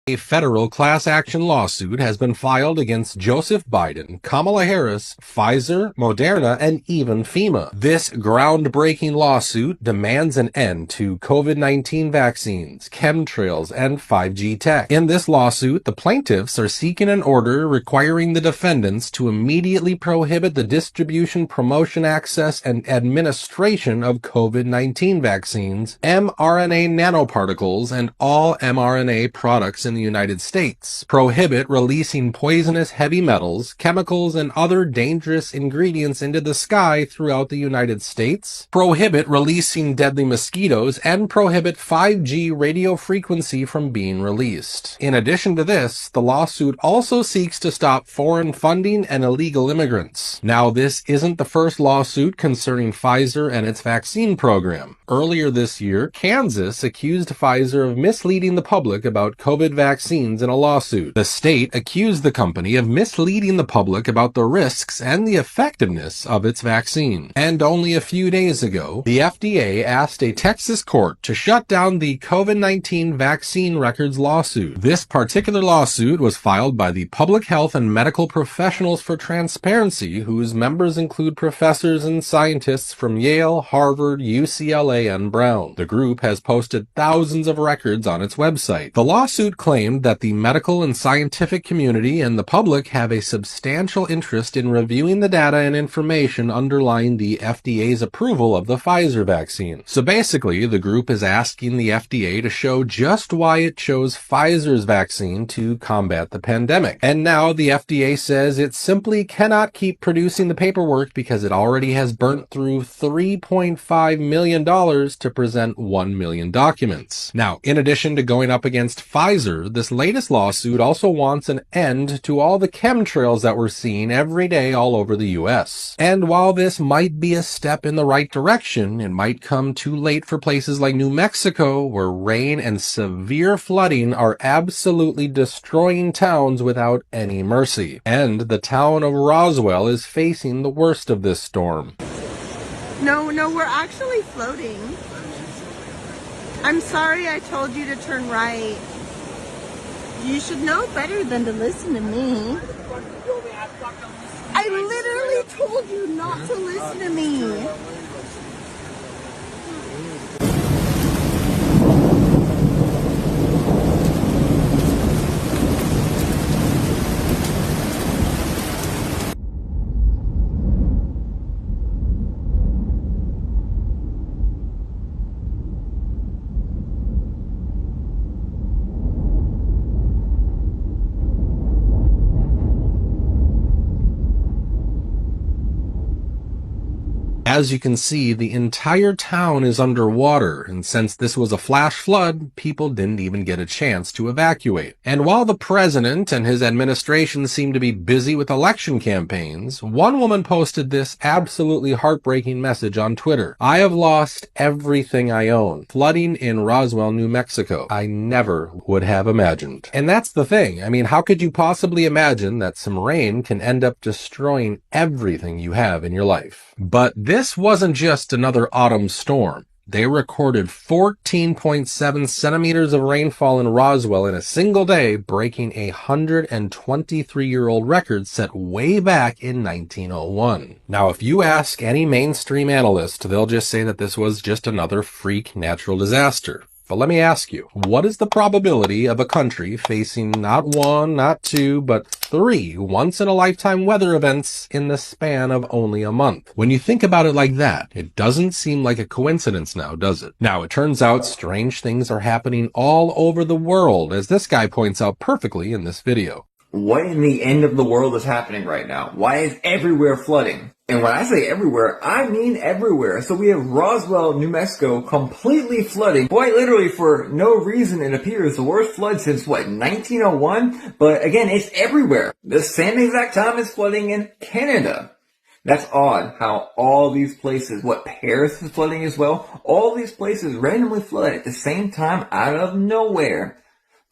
A federal class action lawsuit has been filed against Joseph Biden, Kamala Harris, Pfizer, Moderna, and even FEMA. This groundbreaking lawsuit demands an end to COVID-19 vaccines, chemtrails, and 5G tech. In this lawsuit, the plaintiffs are seeking an order requiring the defendants to immediately prohibit the distribution, promotion, access, and administration of COVID-19 vaccines, mRNA nanoparticles, and all mRNA products in the United States, prohibit releasing poisonous heavy metals, chemicals, and other dangerous ingredients into the sky throughout the United States, prohibit releasing deadly mosquitoes, and prohibit 5G radio frequency from being released. In addition to this, the lawsuit also seeks to stop foreign funding and illegal immigrants. Now, this isn't the first lawsuit concerning Pfizer and its vaccine program. Earlier this year, Kansas accused Pfizer of misleading the public about COVID vaccines in a lawsuit. The state accused the company of misleading the public about the risks and the effectiveness of its vaccine. And only a few days ago, the FDA asked a Texas court to shut down the COVID-19 vaccine records lawsuit. This particular lawsuit was filed by the Public Health and Medical Professionals for Transparency, whose members include professors and scientists from Yale, Harvard, UCLA, and Brown. The group has posted thousands of records on its website. The lawsuit claimed that the medical and scientific community and the public have a substantial interest in reviewing the data and information underlying the FDA's approval of the Pfizer vaccine. So basically, the group is asking the FDA to show just why it chose Pfizer's vaccine to combat the pandemic. And now the FDA says it simply cannot keep producing the paperwork because it already has burnt through $3.5 million to present 1 million documents. Now, in addition to going up against Pfizer, this latest lawsuit also wants an end to all the chemtrails that we're seeing every day all over the US. And while this might be a step in the right direction, it might come too late for places like New Mexico, where rain and severe flooding are absolutely destroying towns without any mercy. And the town of Roswell is facing the worst of this storm. No, we're actually floating. I'm sorry I told you to turn right. You should know better than to listen to me. I literally told you not to listen to me. As you can see, the entire town is underwater, and since this was a flash flood, people didn't even get a chance to evacuate. And while the president and his administration seem to be busy with election campaigns, one woman posted this absolutely heartbreaking message on Twitter. "I have lost everything I own. Flooding in Roswell, New Mexico. I never would have imagined." And that's the thing. I mean, how could you possibly imagine that some rain can end up destroying everything you have in your life? But this wasn't just another autumn storm. They recorded 14.7 centimeters of rainfall in Roswell in a single day, breaking a 123-year-old record set way back in 1901. Now, if you ask any mainstream analyst, they'll just say that this was just another freak natural disaster. But let me ask you, what is the probability of a country facing not one, not two, but 3 once-in-a-lifetime weather events in the span of only a month? When you think about it like that, it doesn't seem like a coincidence now, does it? Now, it turns out strange things are happening all over the world, as this guy points out perfectly in this video. What in the end of the world is happening right now? Why is everywhere flooding? And when I say everywhere, I mean everywhere. So we have Roswell, New Mexico completely flooding. Quite literally for no reason, it appears. The worst flood since, 1901? But again, it's everywhere. The same exact time it's flooding in Canada. That's odd how all these places, Paris is flooding as well? All these places randomly flood at the same time out of nowhere.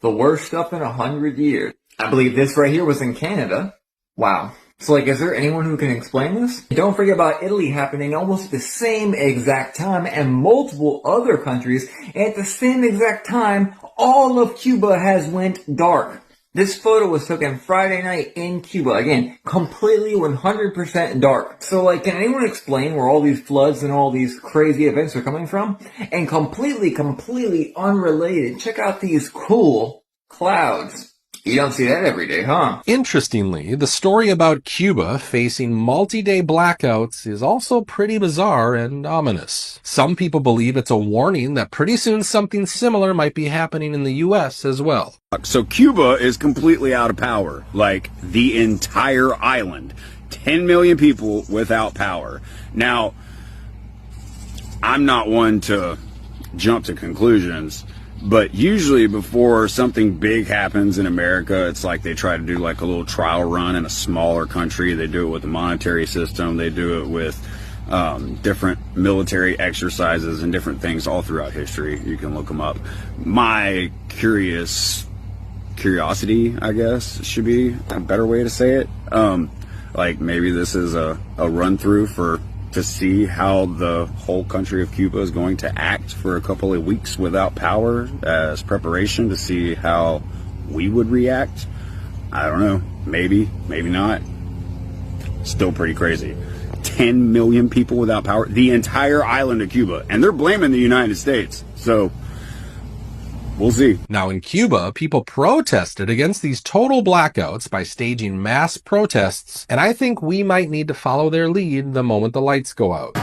The worst stuff in 100 years. I believe this right here was in Canada. Wow. So like, is there anyone who can explain this? Don't forget about Italy happening almost at the same exact time, and multiple other countries at the same exact time. All of Cuba has went dark. This photo was taken Friday night in Cuba. Again, completely 100% dark. So like, can anyone explain where all these floods and all these crazy events are coming from? And completely unrelated, check out these cool clouds. You don't see that every day, huh? Interestingly, the story about Cuba facing multi-day blackouts is also pretty bizarre and ominous. Some people believe it's a warning that pretty soon something similar might be happening in the US as well. So Cuba is completely out of power, like the entire island. 10 million people without power. Now, I'm not one to jump to conclusions, but usually before something big happens in America, it's like they try to do like a little trial run in a smaller country. They do it with the monetary system. They do it with different military exercises and different things all throughout history. You can look them up. My curiosity, I guess, should be a better way to say it. Like maybe this is a run through to see how the whole country of Cuba is going to act for a couple of weeks without power as preparation to see how we would react. I don't know. Maybe not. Still pretty crazy. 10 million people without power. The entire island of Cuba. And they're blaming the United States. So we'll see. Now in Cuba, people protested against these total blackouts by staging mass protests, and I think we might need to follow their lead the moment the lights go out.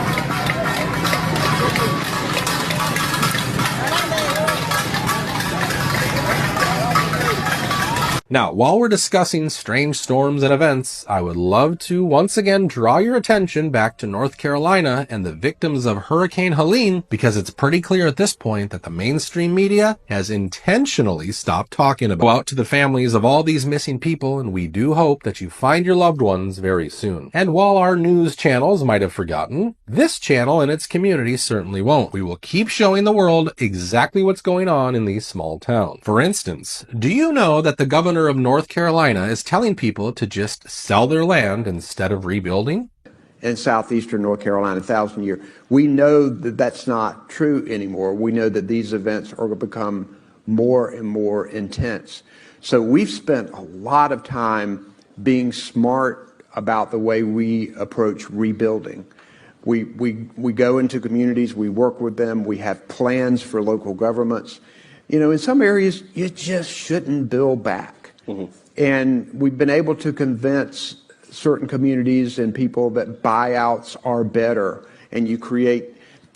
Now, while we're discussing strange storms and events, I would love to once again draw your attention back to North Carolina and the victims of Hurricane Helene, because it's pretty clear at this point that the mainstream media has intentionally stopped talking about. Go out to the families of all these missing people, and we do hope that you find your loved ones very soon. And while our news channels might have forgotten, this channel and its community certainly won't. We will keep showing the world exactly what's going on in these small towns. For instance, do you know that the governor of North Carolina is telling people to just sell their land instead of rebuilding? In southeastern North Carolina, 1,000 year. We know that that's not true anymore. We know that these events are going to become more and more intense. So we've spent a lot of time being smart about the way we approach rebuilding. We go into communities, we work with them, we have plans for local governments. You know, in some areas, you just shouldn't build back. And we've been able to convince certain communities and people that buyouts are better, and you create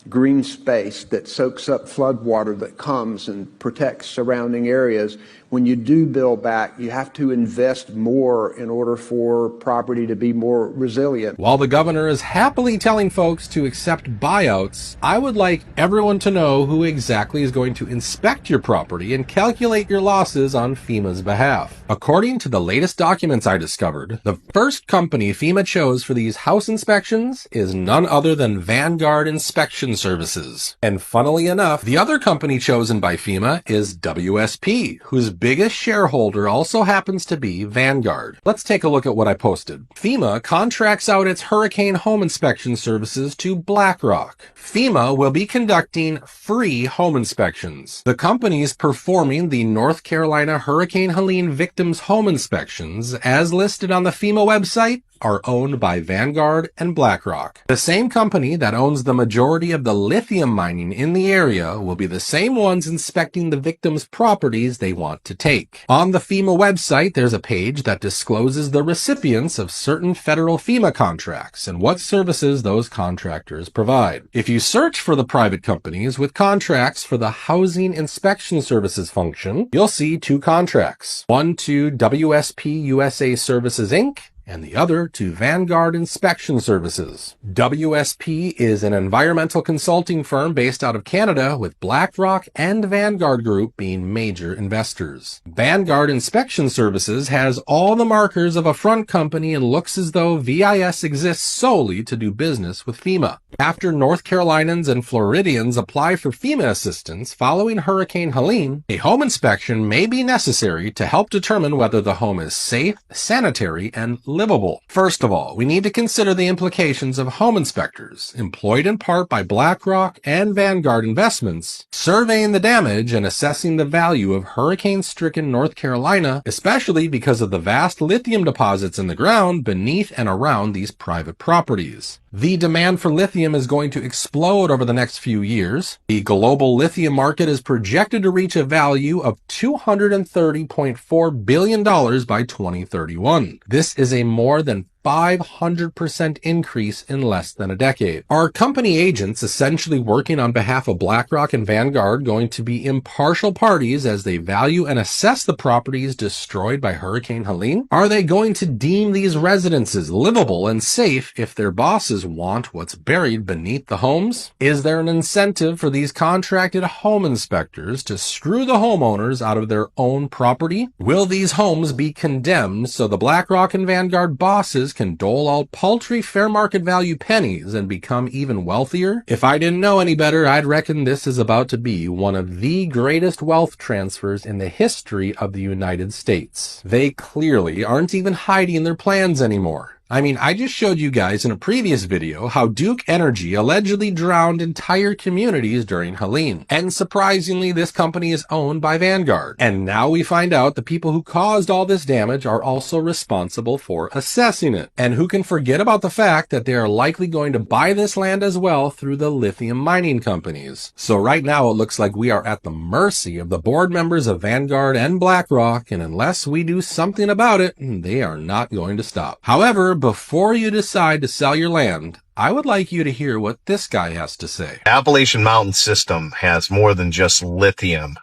green space that soaks up flood water that comes and protects surrounding areas. When you do build back, you have to invest more in order for property to be more resilient. While the governor is happily telling folks to accept buyouts, I would like everyone to know who exactly is going to inspect your property and calculate your losses on FEMA's behalf. According to the latest documents I discovered, the first company FEMA chose for these house inspections is none other than Vanguard Inspection Services. And funnily enough, the other company chosen by FEMA is WSP, whose biggest shareholder also happens to be Vanguard. Let's take a look at what I posted. FEMA contracts out its hurricane home inspection services to BlackRock. FEMA will be conducting free home inspections. The companies performing the North Carolina Hurricane Helene victims' home inspections, as listed on the FEMA website, are owned by Vanguard and BlackRock. The same company that owns the majority of the lithium mining in the area will be the same ones inspecting the victims' properties they want to take. On the FEMA website, there's a page that discloses the recipients of certain federal FEMA contracts and what services those contractors provide. If you search for the private companies with contracts for the Housing Inspection Services function, you'll see two contracts. One to WSP USA Services, Inc., and the other to Vanguard Inspection Services. WSP is an environmental consulting firm based out of Canada, with BlackRock and Vanguard Group being major investors. Vanguard Inspection Services has all the markers of a front company and looks as though VIS exists solely to do business with FEMA. After North Carolinians and Floridians apply for FEMA assistance following Hurricane Helene, a home inspection may be necessary to help determine whether the home is safe, sanitary, and livable. First of all, we need to consider the implications of home inspectors, employed in part by BlackRock and Vanguard Investments, surveying the damage and assessing the value of hurricane-stricken North Carolina, especially because of the vast lithium deposits in the ground beneath and around these private properties. The demand for lithium is going to explode over the next few years. The global lithium market is projected to reach a value of $230.4 billion by 2031. This is a more than 500% increase in less than a decade. Are company agents essentially working on behalf of BlackRock and Vanguard going to be impartial parties as they value and assess the properties destroyed by Hurricane Helene? Are they going to deem these residences livable and safe if their bosses want what's buried beneath the homes? Is there an incentive for these contracted home inspectors to screw the homeowners out of their own property? Will these homes be condemned so the BlackRock and Vanguard bosses can dole out paltry fair market value pennies and become even wealthier? If I didn't know any better, I'd reckon this is about to be one of the greatest wealth transfers in the history of the United States. They clearly aren't even hiding their plans anymore. I mean, I just showed you guys in a previous video how Duke Energy allegedly drowned entire communities during Helene. And surprisingly, this company is owned by Vanguard. And now we find out the people who caused all this damage are also responsible for assessing it. And who can forget about the fact that they are likely going to buy this land as well through the lithium mining companies. So right now it looks like we are at the mercy of the board members of Vanguard and BlackRock, and unless we do something about it, they are not going to stop. However, before you decide to sell your land, I would like you to hear what this guy has to say. Appalachian Mountain System has more than just lithium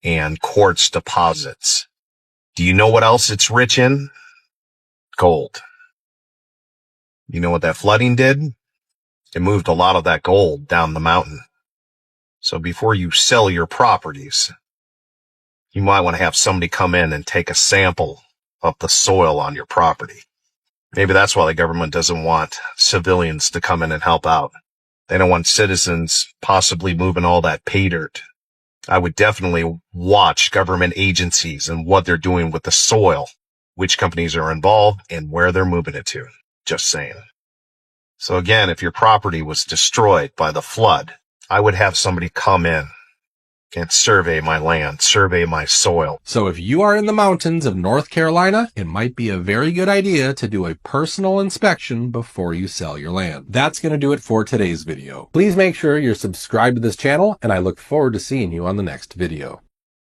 and quartz deposits. Do you know what else it's rich in? Gold. You know what that flooding did? It moved a lot of that gold down the mountain. So before you sell your properties, you might want to have somebody come in and take a sample of the soil on your property. Maybe that's why the government doesn't want civilians to come in and help out. They don't want citizens possibly moving all that pay dirt. I would definitely watch government agencies and what they're doing with the soil, which companies are involved, and where they're moving it to. Just saying. So again, if your property was destroyed by the flood, I would have somebody come in and survey my land, survey my soil. So if you are in the mountains of North Carolina, it might be a very good idea to do a personal inspection before you sell your land. That's going to do it for today's video. Please make sure you're subscribed to this channel, and I look forward to seeing you on the next video.